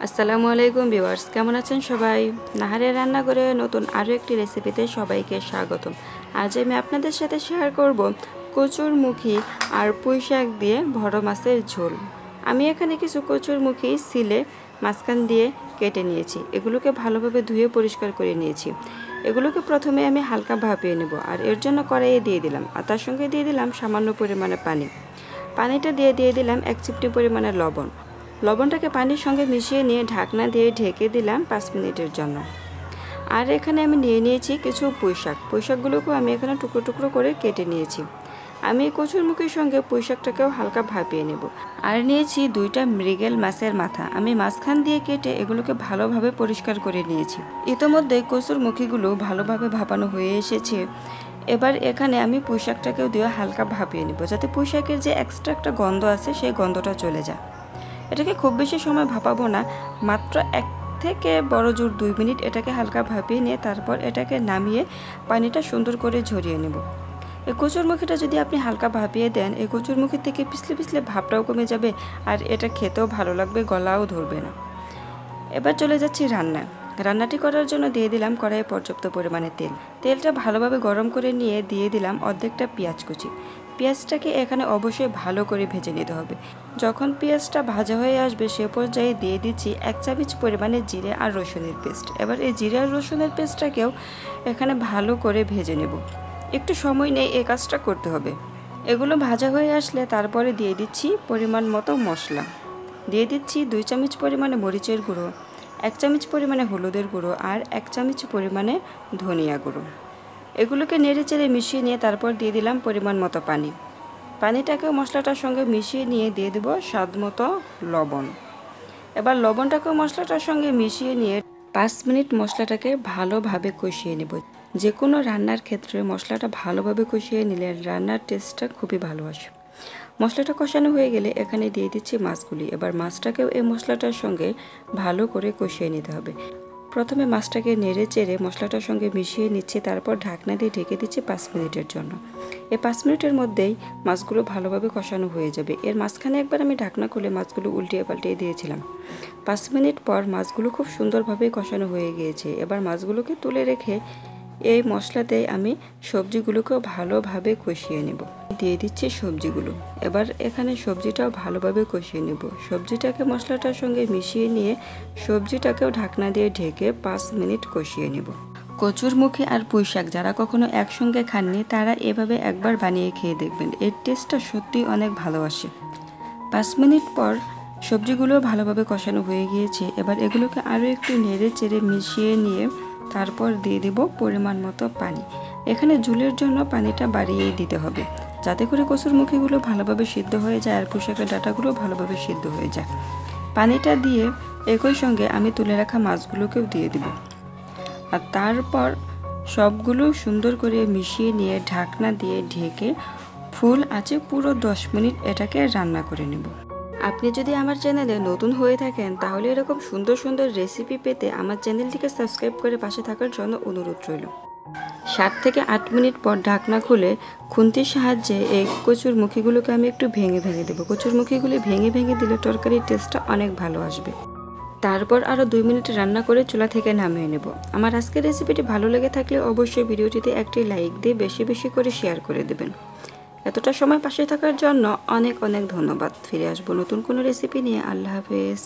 আসসালামু আলাইকুম ভিউয়ার্স, কেমন আছেন সবাই? নাহারের রান্নাঘরে নতুন আরও একটি রেসিপিতে সবাইকে স্বাগতম। আজ আমি আপনাদের সাথে শেয়ার করব কচুরমুখী আর পুঁইশাক দিয়ে বড় মাছের ঝোল। আমি এখানে কিছু কচুরমুখী সিলে মাঝখান দিয়ে কেটে নিয়েছি। এগুলোকে ভালোভাবে ধুয়ে পরিষ্কার করে নিয়েছি। এগুলোকে প্রথমে আমি হালকা ভাপিয়ে নেব, আর এর জন্য কড়াইয়ে দিয়ে দিলাম, আর তার সঙ্গে দিয়ে দিলাম সামান্য পরিমাণে পানি। পানিটা দিয়ে দিলাম 1 চিমটি পরিমাণে লবণ। লবণটাকে পানির সঙ্গে মিশিয়ে নিয়ে ঢাকনা দিয়ে ঢেকে দিলাম 5 মিনিটের জন্য। আর এখানে আমি নিয়েছি কিছু পুঁইশাকগুলোকেও আমি এখানে টুকরো টুকরো করে কেটে নিয়েছি। আমি কচুরমুখীর সঙ্গে পুঁইশাকটাকেও হালকা ভাপিয়ে নেব। আর নিয়েছি 2টা মৃগেল মাছের মাথা। আমি মাঝখান দিয়ে কেটে এগুলোকে ভালোভাবে পরিষ্কার করে নিয়েছি। ইতোমধ্যে কচুরমুখীগুলো ভালোভাবে ভাপানো হয়ে এসেছে। এবার এখানে আমি পুঁইশাকটাকেও দিয়ে হালকা ভাপিয়ে নেব, যাতে পুঁইশাকের যে এক্সট্রা একটা গন্ধ আছে সেই গন্ধটা চলে যায়। এটাকে খুব বেশি সময় ভাপাবো না, মাত্র 1 থেকে বড় জোর 2 মিনিট এটাকে হালকা ভাপিয়ে নিয়ে তারপর এটাকে নামিয়ে পানিটা সুন্দর করে ঝরিয়ে নেব। এই কচুরমুখীটা যদি আপনি হালকা ভাপিয়ে দেন, এই কচুরমুখী থেকে পিছলে পিছলে ভাবটাও কমে যাবে, আর এটা খেতেও ভালো লাগবে, গলাও ধরবে না। এবার চলে যাচ্ছি রান্নাটি করার জন্য দিয়ে দিলাম কড়াইয়ে পর্যাপ্ত পরিমাণে তেলটা ভালোভাবে গরম করে নিয়ে দিয়ে দিলাম অর্ধেকটা পেঁয়াজ কুচি। পেঁয়াজটাকে এখানে অবশ্যই ভালো করে ভেজে নিতে হবে। যখন পেঁয়াজটা ভাজা হয়ে আসবে সে পর্যায়ে দিয়ে দিচ্ছি 1 চামচ পরিমাণে জিরে আর রসুনের পেস্ট। এবার এই জিরে আর রসুনের পেস্টটাকেও এখানে ভালো করে ভেজে নেব। একটু সময় নিয়ে এই কাজটা করতে হবে। এগুলো ভাজা হয়ে আসলে তারপরে দিয়ে দিচ্ছি পরিমাণ মতো মশলা। দিয়ে দিচ্ছি 2 চামচ পরিমাণে মরিচের গুঁড়ো, 1 চামচ পরিমাণে হলুদের গুঁড়ো আর 1 চামচ পরিমাণে ধনিয়া গুঁড়ো। এগুলোকে নেড়েচেড়ে মিশিয়ে নিয়ে তারপর দিয়ে দিলাম পরিমাণ মতো পানি। পানিটাকে মশলাটার সঙ্গে মিশিয়ে নিয়ে দিয়ে দেব স্বাদ মতো লবণ। এবার লবণটাকেও মশলাটার সঙ্গে মিশিয়ে নিয়ে 5 মিনিট মশলাটাকে ভালোভাবে কষিয়ে নেব। যে কোনো রান্নার ক্ষেত্রে মশলাটা ভালোভাবে কষিয়ে নিলে রান্নার টেস্টটা খুবই ভালো আসে। মশলাটা কষানো হয়ে গেলে এখানে দিয়ে দিচ্ছি মাছগুলি। এবার মাছটাকেও এই মশলাটার সঙ্গে ভালো করে কষিয়ে নিতে হবে। প্রথমে মাছটাকে নেড়ে চেড়ে মশলাটার সঙ্গে মিশিয়ে নিচ্ছি, তারপর ঢাকনা দিয়ে ঢেকে দিচ্ছি 5 মিনিটের জন্য। এই 5 মিনিটের মধ্যেই মাছগুলো ভালোভাবে কষানো হয়ে যাবে। এর মাঝখানে একবার আমি ঢাকনা খুলে মাছগুলো উল্টিয়ে পাল্টিয়ে দিয়েছিলাম। 5 মিনিট পর মাছগুলো খুব সুন্দরভাবে কষানো হয়ে গিয়েছে। এবার মাছগুলোকে তুলে রেখে এই মশলাতেই আমি সবজিগুলোকেও ভালোভাবে কষিয়ে নেব। দিয়ে দিচ্ছি সবজিগুলো। এবার এখানে সবজিটাও ভালোভাবে কষিয়ে নেব। সবজিটাকে মশলাটার সঙ্গে মিশিয়ে নিয়ে সবজিটাকেও ঢাকনা দিয়ে ঢেকে 5 মিনিট কষিয়ে নেব। কচুরমুখী আর পুঁইশাক যারা কখনো একসঙ্গে খাননি তারা এভাবে একবার বানিয়ে খেয়ে দেখবেন, এর টেস্টটা সত্যিই অনেক ভালো আসে। 5 মিনিট পর সবজিগুলো ভালোভাবে কষানো হয়ে গিয়েছে। এবার এগুলোকে আরও একটু নেড়ে চেড়ে মিশিয়ে নিয়ে তারপর দিয়ে দেব পরিমাণ মতো পানি। এখানে ঝোলের জন্য পানিটা বাড়িয়েই দিতে হবে, যাতে করে কচুরমুখীগুলো ভালোভাবে সিদ্ধ হয়ে যায় আর পুঁইশাকের ডাঁটাগুলো ভালোভাবে সিদ্ধ হয়ে যায়। পানিটা দিয়ে একই সঙ্গে আমি তুলে রাখা মাছগুলোকেও দিয়ে দেব, আর তারপর সবগুলো সুন্দর করে মিশিয়ে নিয়ে ঢাকনা দিয়ে ঢেকে ফুল আঁচে পুরো 10 মিনিট এটাকে রান্না করে নেব। আপনি যদি আমার চ্যানেলে নতুন হয়ে থাকেন তাহলে এরকম সুন্দর সুন্দর রেসিপি পেতে আমার চ্যানেলটিকে সাবস্ক্রাইব করে পাশে থাকার জন্য অনুরোধ রইল। 7 থেকে 8 মিনিট পর ঢাকনা খুলে খুন্তির সাহায্যে এই কচুরমুখীগুলোকে আমি একটু ভেঙে দেবো। কচুরমুখীগুলি ভেঙে দিলে তরকারির টেস্টটা অনেক ভালো আসবে। তারপর আরও 2 মিনিট রান্না করে চুলা থেকে নামিয়ে নেব। আমার আজকের রেসিপিটি ভালো লেগে থাকলে অবশ্যই ভিডিওটিতে একটি লাইক দিয়ে বেশি বেশি করে শেয়ার করে দেবেন। এতটা সময় পাশে থাকার জন্য অনেক অনেক ধন্যবাদ। ফিরে আসবো নতুন কোনো রেসিপি নিয়ে। আল্লাহ হাফেজ।